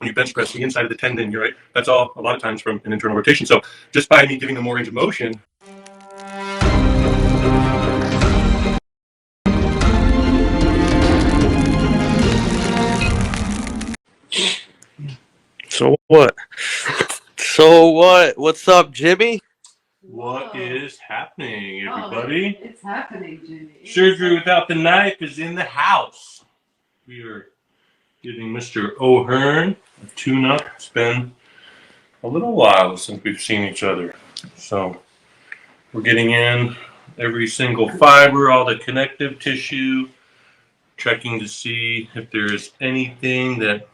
when you bench press the inside of the tendon, you're right. That's all a lot of times from an internal rotation. So just by me giving them more range of motion. So what? What's up, Jimmy? What is happening, everybody? It's happening, Jimmy. Surgery without the knife is in the house. We are giving Mr. O'Hearn a tune-up. It's been a little while since we've seen each other. So we're getting in every single fiber, all the connective tissue, checking to see if there's anything that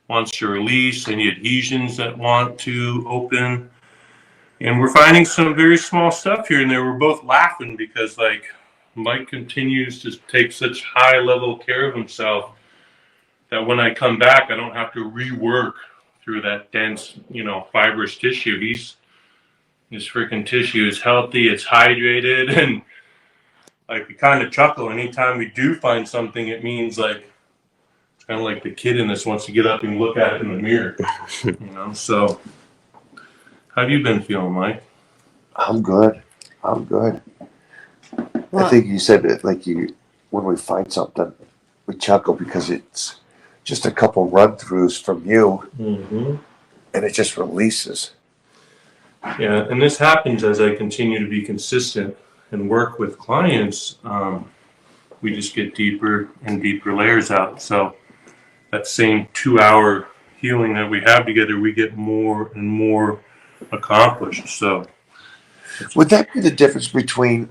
wants to release, any adhesions that want to open. And we're finding some very small stuff here and there. We're both laughing because, like, Mike continues to take such high level care of himself that when I come back, I don't have to rework through that dense, fibrous tissue. His freaking tissue is healthy, it's hydrated, and like we kind of chuckle anytime we do find something. It means like it's kind of like the kid in this wants to get up and look at it in the mirror, So, how have you been feeling, Mike? I'm good. Well, I think you said it when we find something, we chuckle because it's just a couple run-throughs from you, and it just releases. Yeah, and this happens as I continue to be consistent and work with clients. We just get deeper and deeper layers out. So that same 2-hour healing that we have together, we get more and more accomplished. So would that be the difference between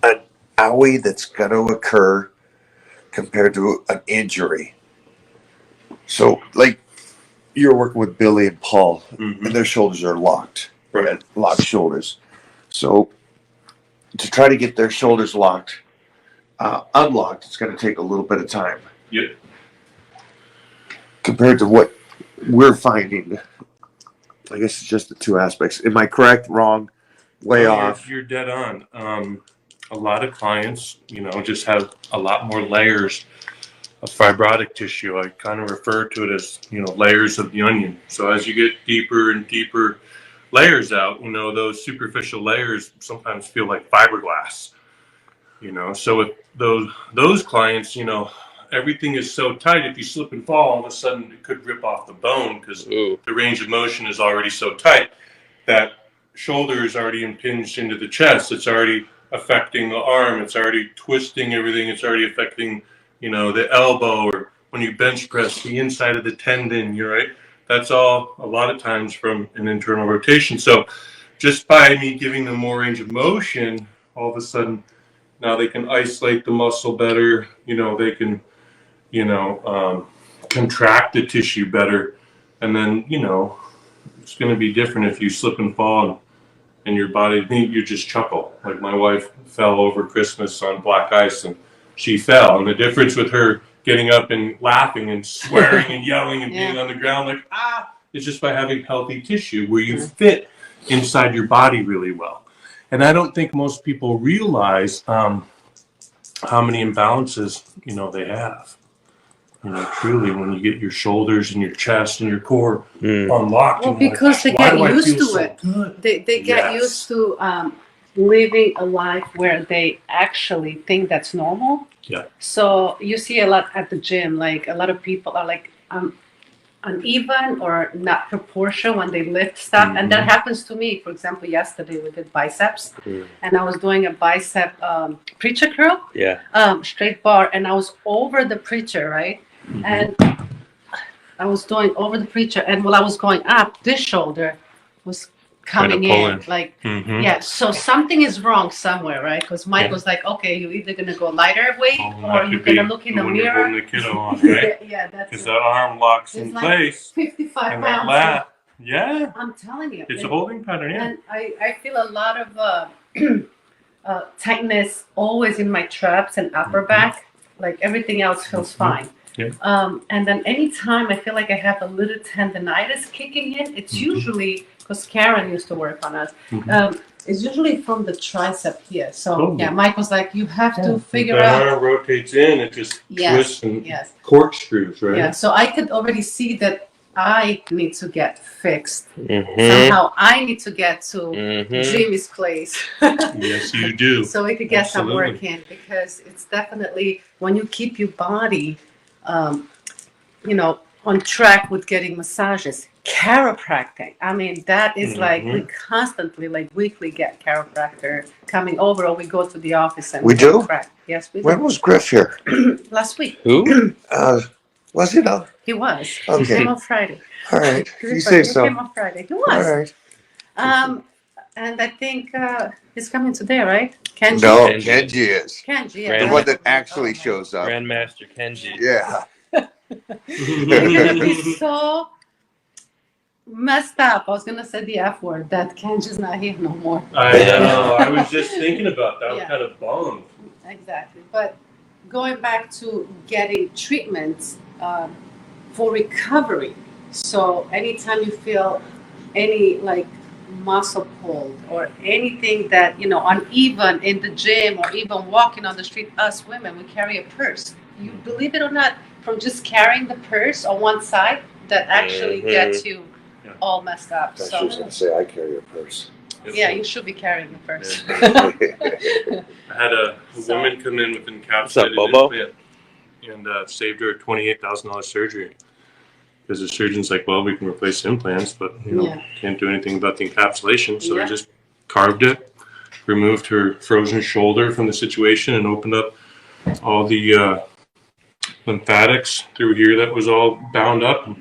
an owie that's going to occur compared to an injury? So, like, you're working with Billy and Paul, and their shoulders are locked, right? Locked shoulders. So, to try to get their shoulders locked, unlocked, it's going to take a little bit of time. Yep. Compared to what we're finding, I guess it's just the two aspects. Am I correct? Wrong? Way off? You're dead on. A lot of clients, just have a lot more layers of fibrotic tissue. I kind of refer to it as, layers of the onion. So as you get deeper and deeper layers out, those superficial layers sometimes feel like fiberglass. So with those clients, everything is so tight. If you slip and fall, all of a sudden it could rip off the bone because the range of motion is already so tight. That shoulder is already impinged into the chest. It's already affecting the arm. It's already twisting everything. It's already affecting, the elbow, or when you bench press the inside of the tendon. You're right. That's all a lot of times from an internal rotation. So just by me giving them more range of motion, all of a sudden now they can isolate the muscle better. They can, contract the tissue better. And then, it's going to be different if you slip and fall and your body, you just chuckle. Like my wife fell over Christmas on black ice and she fell. And the difference with her getting up and laughing and swearing and yelling and being on the ground it's just by having healthy tissue where you fit inside your body really well. And I don't think most people realize how many imbalances, they have. Truly, when you get your shoulders and your chest and your core unlocked. Well, because they get used to it. They get used to living a life where they actually think that's normal. Yeah. So you see a lot at the gym, like a lot of people are like uneven or not proportion when they lift stuff. And that happens to me. For example, yesterday we did biceps and I was doing a bicep preacher curl, straight bar, and I was over the preacher, right? And I was doing over the preacher, and while I was going up, this shoulder was coming in. Like, so something is wrong somewhere, right? Because Mike was like, okay, you're either going to go lighter weight or you're going to look in the mirror. When the kiddo on, right? That's because that arm locks in place. 55 and pounds. That yeah. I'm telling you. It's a holding pattern, yeah. And I feel a lot of tightness always in my traps and upper back. Like everything else feels fine. Yeah. And then anytime I feel like I have a little tendonitis kicking in, it's Mhm. usually, because Karen used to work on us, Mhm. it's usually from the tricep here. So Totally. yeah, Mike was like, you have to figure that out. arm rotates in, it just Yes, twists and yes. corkscrews, right? Yeah, so I could already see that I need to get fixed. Mm-hmm. Somehow I need to get to Mm-hmm. Jimmy's place. Yes, you do. So we could get some Absolutely. work in, because it's definitely when you keep your body, you know, on track with getting massages. Chiropractic. I mean, that is like we constantly, like weekly, get chiropractor coming over, or we go to the office and We get do? cracked. Yes, we When do. was Griff here? Last week Who? Was he not? he was. He Okay. came on Friday. All right. If you He say so. came on Friday. He All was. right. And I think he's coming today, right? Kenji. No, Kenji. Kenji is. Kenji. Grand- The Yeah, one that definitely. actually Oh, man. shows up. Grandmaster Kenji. Yeah. Because he's so messed up. I was gonna say the F word. That Kenji's not here no more. I know. I was just thinking about that. I was Yeah. kind of bummed. Exactly. But going back to getting treatments for recovery. So anytime you feel any like muscle pulled or anything that, you know, uneven in the gym or even walking on the street, us women, we carry a purse. You believe it or not, from just carrying the purse on one side, that actually gets you Yeah. all messed up. I So was going to say I carry a purse. yeah, you should be carrying the purse. I had a woman come in with an encapsulated Bobo? implant and saved her a $28,000 surgery. Because the surgeon's like, well, we can replace implants, but you know, Yeah. can't do anything about the encapsulation. So Yeah. they just carved it, removed her frozen shoulder from the situation, and opened up all the lymphatics through here that was all bound up. And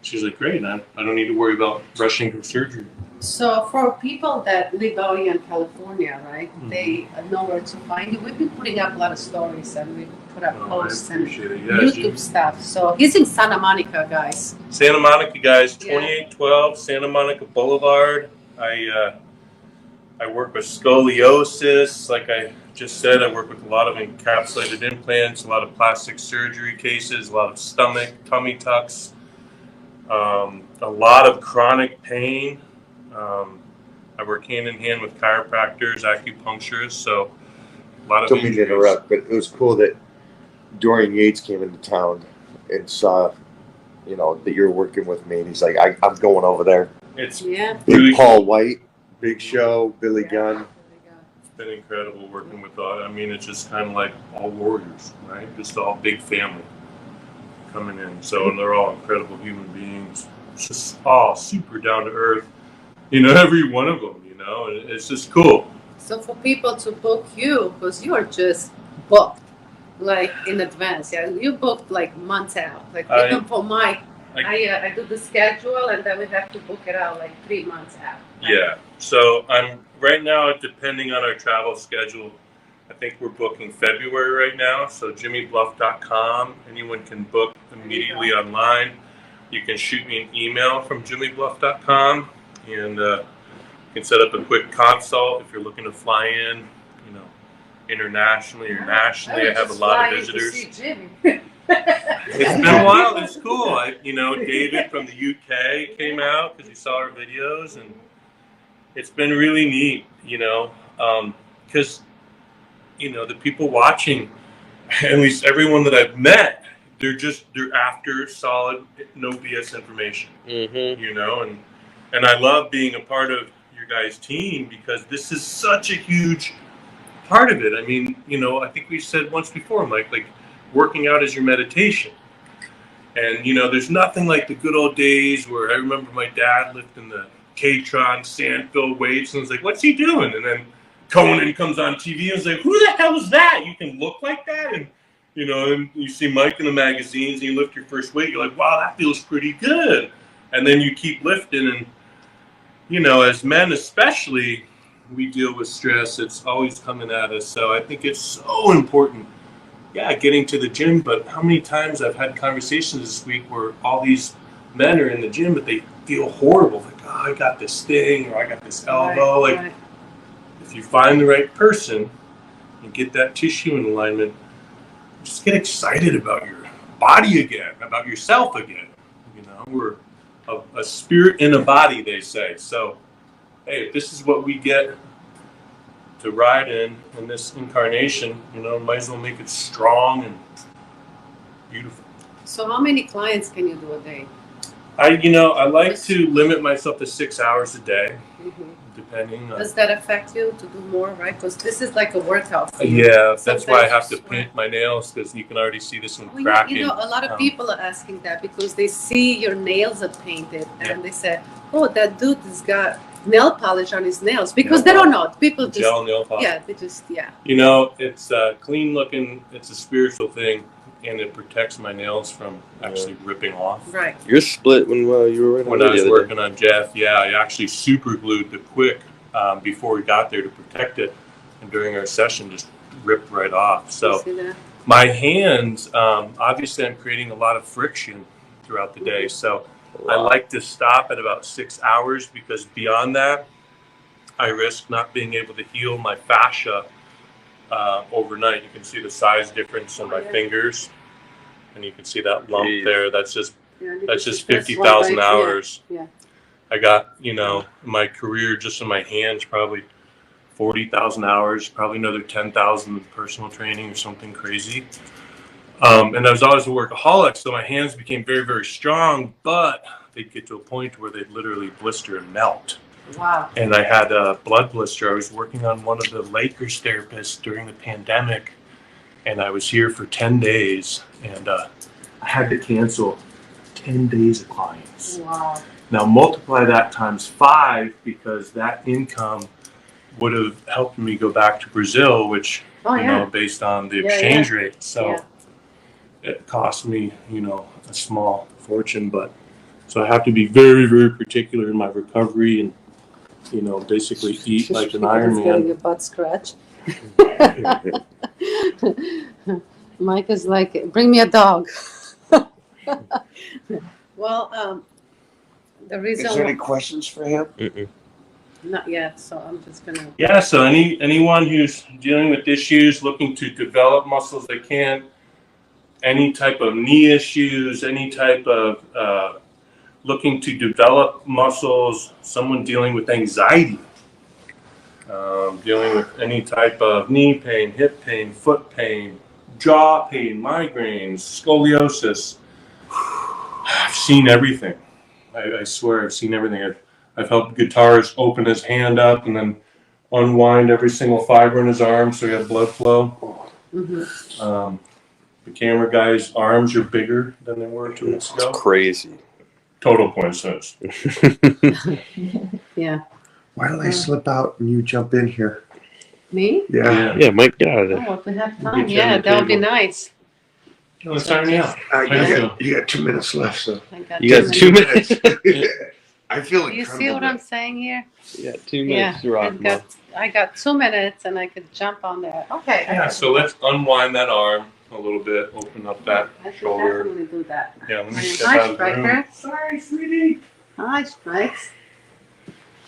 she's like, great, man. I don't need to worry about rushing her surgery. So for people that live out here in California, right, they know where to find you. We've been putting up a lot of stories and we put up Oh, I posts and appreciate it. Yeah, YouTube stuff. So he's in Santa Monica, guys. Santa Monica, guys, Yeah. 2812 Santa Monica Boulevard. I work with scoliosis. Like I just said, I work with a lot of encapsulated implants, a lot of plastic surgery cases, a lot of stomach, tummy tucks, a lot of chronic pain. I work hand in hand with chiropractors, acupuncturists, so a lot of Don't mean to injuries. interrupt, but it was cool that Dorian Yates came into town and saw, you know, that you're working with me. And he's like, I'm going over there. It's Yeah. really Paul White, Big Show, Billy Gunn. It's been incredible working with all. I mean, it's just kind of like all warriors, right? Just all big family coming in. So, and they're all incredible human beings. It's just all super down to earth. You know, every one of them. You know, and it's just cool. So for people to book you, because you are just booked like in advance. Yeah, you booked like months out. Like even for my, I do the schedule and then we have to book it out like 3 months out. Yeah. So I'm right now, depending on our travel schedule, I think we're booking February right now. So jimmybluff.com. Anyone can book immediately online. You can shoot me an email from jimmybluff.com and you can set up a quick consult if you're looking to fly in, you know, internationally or nationally. I have a lot of visitors. To see Jimmy. It's been a while. It's cool. You know, David from the UK came out because he saw our videos, and it's been really neat. You know, because you know the people watching, at least everyone that I've met, they're after solid, no BS information. Mm-hmm. You know, and I love being a part of your guys' team because this is such a huge part of it. I mean, you know, I think we said once before, Mike, like working out is your meditation. And, you know, there's nothing like the good old days where I remember my dad lifting the K-Tron sand-filled weights and was like, what's he doing? And then Conan comes on TV and was like, who the hell is that? You can look like that? And, you know, and you see Mike in the magazines and you lift your first weight, you're like, wow, that feels pretty good. And then you keep lifting and, you know, as men especially, we deal with stress. It's always coming at us. So I think it's so important, getting to the gym. But how many times I've had conversations this week where all these men are in the gym, but they feel horrible. Like, oh, I got this thing or I got this elbow. Right. If you find the right person and get that tissue in alignment, just get excited about your body again, about yourself again. You know, we're a spirit in a body, they say. So, hey, if this is what we get to ride in this incarnation, you know, might as well make it strong and beautiful. So how many clients can you do a day? I like to limit myself to 6 hours a day, depending on. Does that affect you to do more, right? Because this is like a workout for you. Yeah, that's why I have to Sometimes you paint my nails, because you can already see this one Well, cracking. you know, a lot of people are asking that because they see your nails are painted and they say, "Oh, that dude has got nail polish on his nails," because they don't know. People just Gel nail polish. yeah, they just You know, it's clean looking. It's a spiritual thing, and it protects my nails from actually ripping off. right. You're split when you were When I was working on Jeff, I actually super glued the quick before we got there to protect it, and during our session just ripped right off. So You see that? my hands, obviously I'm creating a lot of friction throughout the day. So I like to stop at about 6 hours, because beyond that, I risk not being able to heal my fascia overnight. You can see the size difference in my fingers, and you can see that lump there. That's just That's 50,000 hours. Yeah. I got, my career just in my hands, probably 40,000 hours, probably another 10,000 personal training or something crazy. And I was always a workaholic, so my hands became very, very strong, but they'd get to a point where they'd literally blister and melt. Wow. And I had a blood blister. I was working on one of the Lakers therapists during the pandemic, and I was here for 10 days, and I had to cancel 10 days of clients. Wow. Now multiply that times 5, because that income would have helped me go back to Brazil, which, based on the exchange rate. So it cost me, a small fortune, but so I have to be very, very particular in my recovery and, basically eat like an Iron Getting Man. your butt scratched. Mike is like, bring me a dog. Well, the reason Is there any questions for him? not yet, so I'm just gonna. Yeah, so anyone who's dealing with issues, looking to develop muscles they can't, any type of knee issues, any type of looking to develop muscles, someone dealing with anxiety, dealing with any type of knee pain, hip pain, foot pain, jaw pain, migraines, scoliosis. I've seen everything. I swear I've seen everything. I've helped guitarists open his hand up and then unwind every single fiber in his arm so he had blood flow. The camera guy's arms are bigger than they were 2 weeks ago. It's crazy. Total coincidence. Yeah. Why don't I slip out and you jump in here? Me? Yeah. Yeah, Mike, get out of there. Oh, if we have Get time, you on yeah, the that would be table. nice. Let's start now. You got 2 minutes left, so. I got You got 2 minutes. I feel You incredible. see what I'm saying here? You got 2 minutes to rock, Mom. I got 2 minutes and I could jump on there. Okay. Yeah, so let's unwind that arm a little bit, open up that I should shoulder. definitely do that. Yeah, let me step Hi, out of the room. Striker. Sorry, sweetie. Hi, Strikes.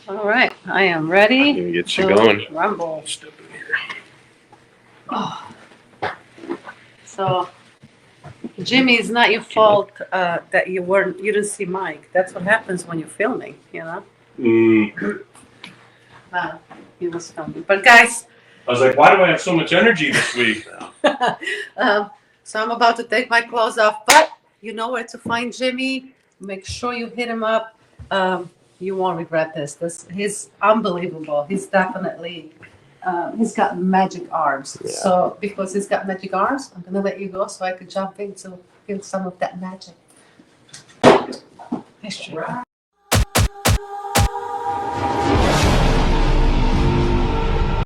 All right, I am ready. Gonna get you to going. Rumble. Step in here. Oh. So, Jimmy, it's not your fault that you didn't see Mike. That's what happens when you're filming, He was filming. But guys, I was like, why do I have so much energy this week? so I'm about to take my clothes off, but you know where to find Jimmy. Make sure you hit him up. You won't regret this. He's unbelievable. He's definitely, he's got magic arms. Yeah. So because he's got magic arms, I'm gonna let you go so I could jump in to feel some of that magic. Nice try.